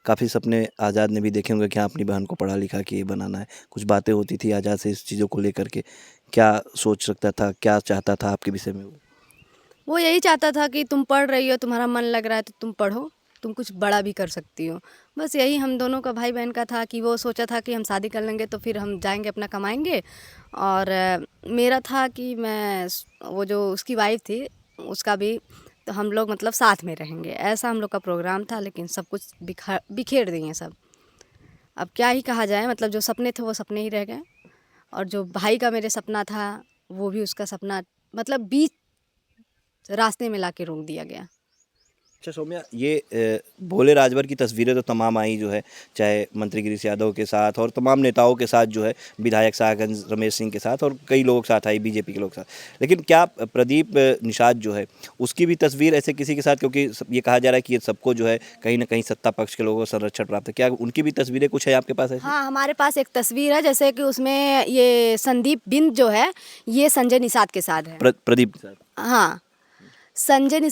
काफ़ी सपने आज़ाद ने भी देखे होंगे कि हाँ अपनी बहन को पढ़ा लिखा के ये बनाना है, कुछ बातें होती थी आज़ाद से इस चीज़ों को लेकर के, क्या सोच रखता था, क्या चाहता था आपके विषय में वो यही चाहता था कि तुम पढ़ रही हो, तुम्हारा मन लग रहा है तो तुम पढ़ो, तुम कुछ बड़ा भी कर सकती हो। बस यही हम दोनों का भाई बहन का था कि वो सोचा था कि हम शादी कर लेंगे तो फिर हम जाएंगे अपना कमाएंगे। और मेरा था कि वो जो उसकी वाइफ थी उसका भी, तो हम लोग मतलब साथ में रहेंगे, ऐसा हम लोग का प्रोग्राम था। लेकिन सब कुछ बिखेर दिए सब। अब क्या ही कहा जाए, मतलब जो सपने थे वो सपने ही रह गए। और जो भाई का मेरे सपना था वो भी उसका सपना मतलब बीच रास्ते में लाके रोक दिया गया। अच्छा सौम्या, ये भोले राजभर की तस्वीरें तो तमाम आई जो है, चाहे मंत्री गिरीश यादव के साथ और तमाम नेताओं के साथ जो है, विधायक शाहगंज रमेश सिंह के साथ और कई लोगों के साथ आई, बीजेपी के लोग साथ। लेकिन क्या प्रदीप निषाद जो है उसकी भी तस्वीर ऐसे किसी के साथ, क्योंकि ये कहा जा रहा है कि ये सबको जो है कहीं ना कहीं सत्ता पक्ष के लोगों को संरक्षण प्राप्त है, क्या उनकी भी तस्वीरें कुछ है आपके पास ऐसी? हाँ, हमारे पास एक तस्वीर है, जैसे कि उसमें ये संदीप बिंद जो है ये संजय निषाद के साथ है। प्रदीप निषाद। हाँ,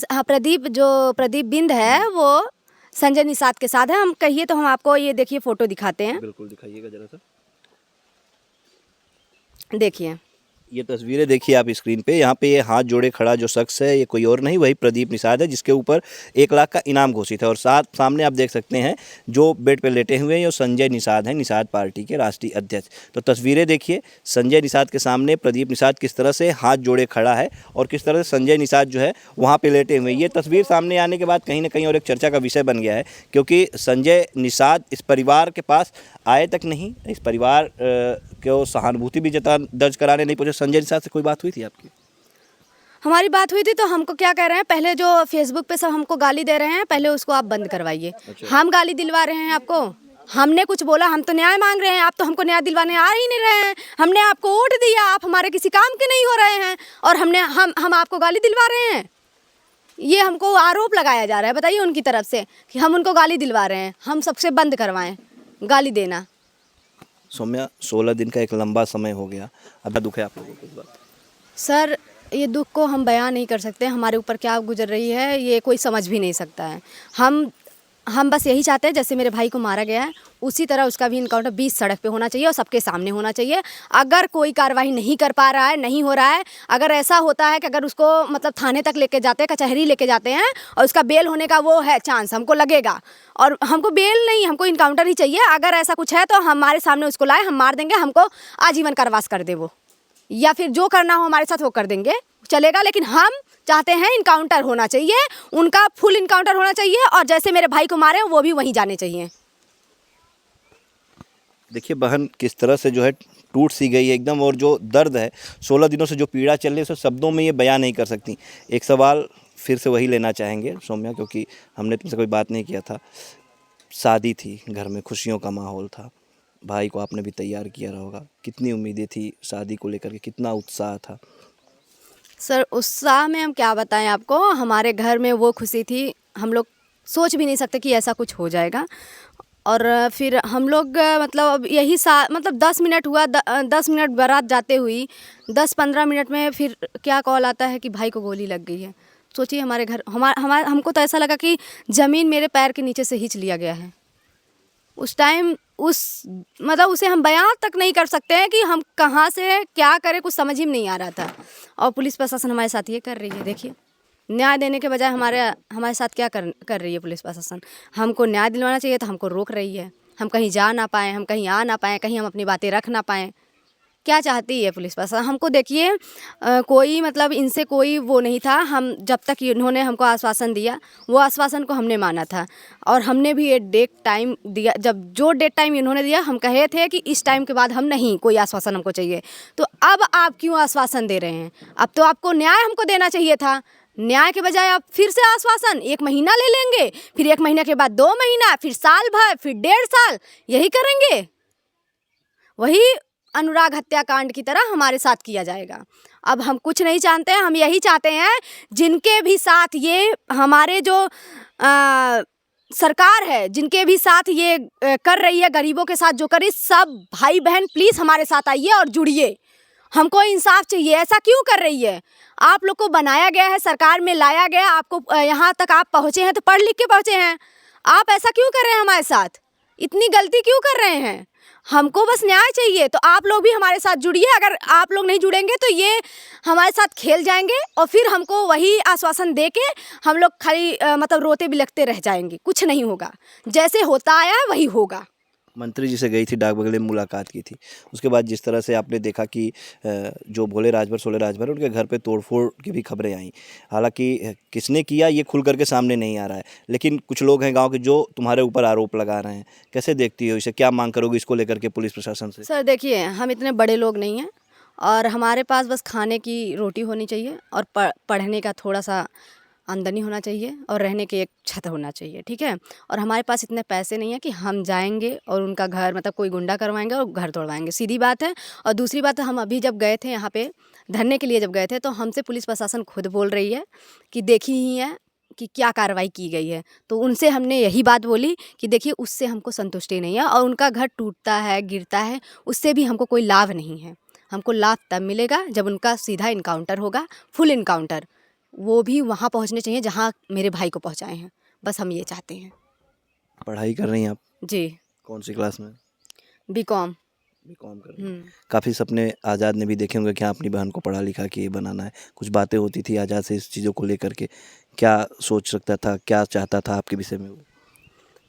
हाँ, प्रदीप बिंद है वो संजय निषाद के साथ है। हम कहिए तो हम आपको ये देखिए फोटो दिखाते हैं, बिल्कुल दिखाइएगा जरा सा। देखिए। ये तस्वीरें देखिए आप स्क्रीन पे, यहाँ पे ये हाथ जोड़े खड़ा जो शख्स है ये कोई और नहीं, वही प्रदीप निषाद है, जिसके ऊपर 1 लाख का इनाम घोषित है। और सामने आप देख सकते हैं जो बेड पे लेटे हुए हैं ये संजय निषाद हैं, निषाद पार्टी के राष्ट्रीय अध्यक्ष। तो तस्वीरें देखिए, संजय निषाद के सामने प्रदीप निषाद किस तरह से हाथ जोड़े खड़ा है और किस तरह से संजय निषाद जो है वहाँ पर लेटे हुए हैं। ये तस्वीर सामने आने के बाद कहीं ना कहीं और एक चर्चा का विषय बन गया है, क्योंकि संजय निषाद इस परिवार के पास आए तक नहीं, इस परिवार को सहानुभूति भी दर्ज कराने नहीं पहुंचे। संजय निषाद से कोई बात हुई थी आपकी? हमारी बात हुई थी तो हमको क्या कह रहे हैं, पहले जो फेसबुक पे सब हमको गाली दे रहे हैं पहले उसको आप बंद करवाइए। हम गाली दिलवा रहे हैं आपको? हमने कुछ बोला? हम तो न्याय मांग रहे हैं, आप तो हमको न्याय दिलवाने आ ही नहीं रहे हैं। हमने आपको वोट दिया, आप हमारे किसी काम के नहीं हो रहे हैं और हम आपको गाली दिलवा रहे हैं। ये हमको आरोप लगाया जा रहा है, बताइए उनकी तरफ से कि हम उनको गाली दिलवा रहे हैं। हम सबसे बंद करवाएं गाली देना। सौम्या, 16 दिन का एक लंबा समय हो गया, अब दुख है आप लोगों को इस बात? सर, ये दुख को हम बयां नहीं कर सकते, हमारे ऊपर क्या गुजर रही है ये कोई समझ भी नहीं सकता है। हम बस यही चाहते हैं जैसे मेरे भाई को मारा गया है उसी तरह उसका भी इनकाउंटर 20 सड़क पे होना चाहिए और सबके सामने होना चाहिए। अगर कोई कार्रवाई नहीं कर पा रहा है, नहीं हो रहा है, अगर ऐसा होता है कि अगर उसको मतलब थाने तक लेके जाते हैं, कचहरी लेके जाते हैं और उसका बेल होने का वो है चांस हमको लगेगा, और हमको बेल नहीं, हमको इनकाउंटर ही चाहिए। अगर ऐसा कुछ है तो हमारे सामने उसको लाए, हम मार देंगे, हमको आजीवन कारावास कर दे वो, या फिर जो करना हो हमारे साथ वो कर देंगे, चलेगा। लेकिन हम चाहते हैं इनकाउंटर होना चाहिए, उनका फुल इनकाउंटर होना चाहिए और जैसे मेरे भाई को मारे वो भी वहीं जाने चाहिए। देखिए बहन किस तरह से जो है टूट सी गई है एकदम, और जो दर्द है 16 दिनों से जो पीड़ा चल रही है उसे शब्दों में ये बयान नहीं कर सकती। एक सवाल फिर से वही लेना चाहेंगे सौम्या, क्योंकि हमने तुमसे कोई बात नहीं किया था। शादी थी, घर में खुशियों का माहौल था, भाई को आपने भी तैयार किया रहा होगा, कितनी उम्मीदें थी शादी को लेकर के, कितना उत्साह था? सर, उत्साह में हम क्या बताएं आपको, हमारे घर में वो खुशी थी, हम लोग सोच भी नहीं सकते कि ऐसा कुछ हो जाएगा। और फिर हम लोग मतलब अब यही मतलब 10 मिनट हुआ, 10 मिनट बारात जाते हुई 10-15 मिनट में फिर क्या कॉल आता है कि भाई को गोली लग गई है। सोचिए, हमारे घर हमको तो ऐसा लगा कि ज़मीन मेरे पैर के नीचे से खींच लिया गया है। उस टाइम मतलब उसे हम बयां तक नहीं कर सकते हैं कि हम कहाँ से क्या करें, कुछ समझ ही में नहीं आ रहा था। और पुलिस प्रशासन हमारे साथ ये कर रही है, देखिए, न्याय देने के बजाय हमारे साथ क्या कर रही है पुलिस प्रशासन। हमको न्याय दिलवाना चाहिए तो हमको रोक रही है, हम कहीं जा ना पाएँ, हम कहीं आ ना पाएँ, कहीं हम अपनी बातें रख ना पाएँ। क्या चाहती है पुलिस प्रशासन हमको? देखिए, कोई मतलब इनसे कोई वो नहीं था। हम जब तक इन्होंने हमको आश्वासन दिया वो आश्वासन को हमने माना था और हमने भी एक डेट टाइम दिया। जब जो डेट टाइम इन्होंने दिया हम कहे थे कि इस टाइम के बाद हम नहीं, कोई आश्वासन हमको चाहिए। तो अब आप क्यों आश्वासन दे रहे हैं? अब तो आपको न्याय हमको देना चाहिए था। न्याय के बजाय आप फिर से आश्वासन 1 महीना ले लेंगे, फिर 1 महीने के बाद 2 महीना, फिर साल भर, फिर 1.5 साल, यही करेंगे। वही अनुराग हत्याकांड की तरह हमारे साथ किया जाएगा। अब हम कुछ नहीं चाहते हैं, हम यही चाहते हैं जिनके भी साथ ये हमारे जो सरकार है, जिनके भी साथ ये कर रही है, गरीबों के साथ जो करी, सब भाई बहन प्लीज़ हमारे साथ आइए और जुड़िए। हमको इंसाफ चाहिए। ऐसा क्यों कर रही है? आप लोग को बनाया गया है, सरकार में लाया गया, आपको यहाँ तक आप पहुँचे हैं तो पढ़ लिख के पहुँचे हैं। आप ऐसा क्यों कर रहे हैं हमारे साथ, इतनी गलती क्यों कर रहे हैं? हमको बस न्याय चाहिए, तो आप लोग भी हमारे साथ जुड़िए। अगर आप लोग नहीं जुड़ेंगे तो ये हमारे साथ खेल जाएंगे और फिर हमको वही आश्वासन दे के हम लोग खाली मतलब रोते बिलखते रह जाएंगे। कुछ नहीं होगा, जैसे होता आया वही होगा। मंत्री जी से गई थी, डाक बंगले में मुलाकात की थी, उसके बाद जिस तरह से आपने देखा कि जो भोले राजभर सोले राजभर उनके घर पे तोड़फोड़ की भी खबरें आई। हालांकि किसने किया ये खुल करके सामने नहीं आ रहा है, लेकिन कुछ लोग हैं गांव के जो तुम्हारे ऊपर आरोप लगा रहे हैं। कैसे देखती हो इसे, क्या मांग करोगे इसको लेकर के पुलिस प्रशासन से? सर देखिए, हम इतने बड़े लोग नहीं हैं और हमारे पास बस खाने की रोटी होनी चाहिए और पढ़ने का थोड़ा सा आमदनी होना चाहिए और रहने के एक छत होना चाहिए, ठीक है। और हमारे पास इतने पैसे नहीं है कि हम जाएंगे और उनका घर मतलब कोई गुंडा करवाएंगे और घर तोड़वाएंगे, सीधी बात है। और दूसरी बात है, हम अभी जब गए थे यहाँ पे धरने के लिए जब गए थे तो हमसे पुलिस प्रशासन खुद बोल रही है कि देखी ही है कि क्या कार्रवाई की गई है। तो उनसे हमने यही बात बोली कि देखिए उससे हमको संतुष्टि नहीं है और उनका घर टूटता है गिरता है उससे भी हमको कोई लाभ नहीं है। हमको लाभ तब मिलेगा जब उनका सीधा इनकाउंटर होगा, फुल इनकाउंटर। वो भी वहाँ पहुँचने चाहिए जहाँ मेरे भाई को पहुँचाए हैं, बस हम ये चाहते हैं। पढ़ाई कर रही हैं आप? जी, कौन सी क्लास में? बीकॉम। बीकॉम कर रही हैं। काफ़ी सपने आज़ाद ने भी देखे होंगे कि हाँ अपनी बहन को पढ़ा लिखा के ये बनाना है। कुछ बातें होती थी आज़ाद से इस चीज़ों को लेकर के, क्या सोच सकता था, क्या चाहता था आपके विषय में?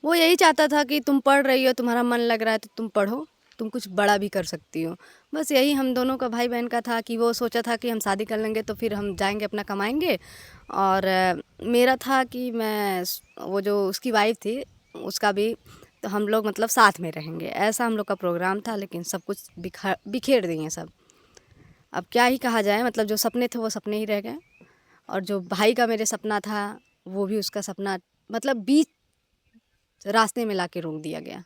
वो यही चाहता था कि तुम पढ़ रही हो, तुम्हारा मन लग रहा है तो तुम पढ़ो, तुम कुछ बड़ा भी कर सकती हो। बस यही हम दोनों का भाई बहन का था कि वो सोचा था कि हम शादी कर लेंगे तो फिर हम जाएंगे अपना कमाएंगे। और मेरा था कि मैं वो जो उसकी वाइफ थी उसका भी, तो हम लोग मतलब साथ में रहेंगे, ऐसा हम लोग का प्रोग्राम था। लेकिन सब कुछ बिखेर दिए सब। अब क्या ही कहा जाए, मतलब जो सपने थे वो सपने ही रह गए और जो भाई का मेरे सपना था वो भी उसका सपना मतलब बीच रास्ते में लाके रोक दिया गया।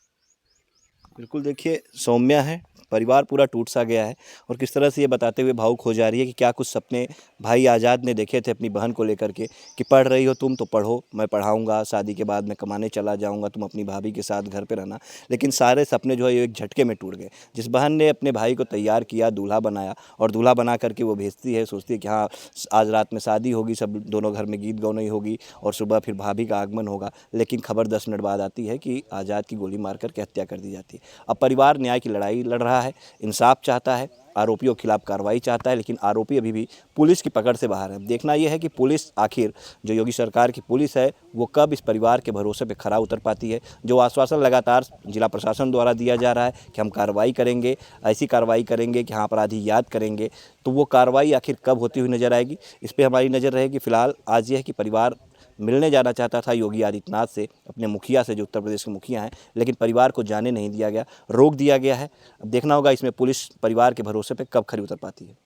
बिल्कुल, देखिए सौम्या है, परिवार पूरा टूट सा गया है और किस तरह से ये बताते हुए भावुक हो जा रही है कि क्या कुछ सपने भाई आज़ाद ने देखे थे अपनी बहन को लेकर के कि पढ़ रही हो तुम तो पढ़ो, मैं पढ़ाऊंगा, शादी के बाद मैं कमाने चला जाऊंगा, तुम अपनी भाभी के साथ घर पे रहना। लेकिन सारे सपने जो है ये एक झटके में टूट गए। जिस बहन ने अपने भाई को तैयार किया, दूल्हा बनाया और दूल्हा बना करके वो भेजती है, सोचती है कि हाँ आज रात में शादी होगी, सब दोनों घर में गीत गौनई होगी और सुबह फिर भाभी का आगमन होगा, लेकिन खबर 10 मिनट बाद आती है कि आज़ाद की गोली मार करके हत्या कर दी जाती है। अब परिवार न्याय की लड़ाई लड़ रहा है, इंसाफ चाहता है, आरोपियों के खिलाफ कार्रवाई चाहता है, लेकिन आरोपी अभी भी पुलिस की पकड़ से बाहर है। देखना यह है कि पुलिस आखिर जो योगी सरकार की पुलिस है वो कब इस परिवार के भरोसे पे खरा उतर पाती है। जो आश्वासन लगातार जिला प्रशासन द्वारा दिया जा रहा है कि हम कार्रवाई करेंगे, ऐसी कार्रवाई करेंगे कि हाँ अपराधी याद करेंगे, तो वो कार्रवाई आखिर कब होती हुई नजर आएगी, इस पर हमारी नज़र रहेगी। फिलहाल आज यह है कि परिवार मिलने जाना चाहता था योगी आदित्यनाथ से, अपने मुखिया से जो उत्तर प्रदेश के मुखिया हैं, लेकिन परिवार को जाने नहीं दिया गया, रोक दिया गया है। अब देखना होगा इसमें पुलिस परिवार के भरोसे पे कब खरी उतर पाती है।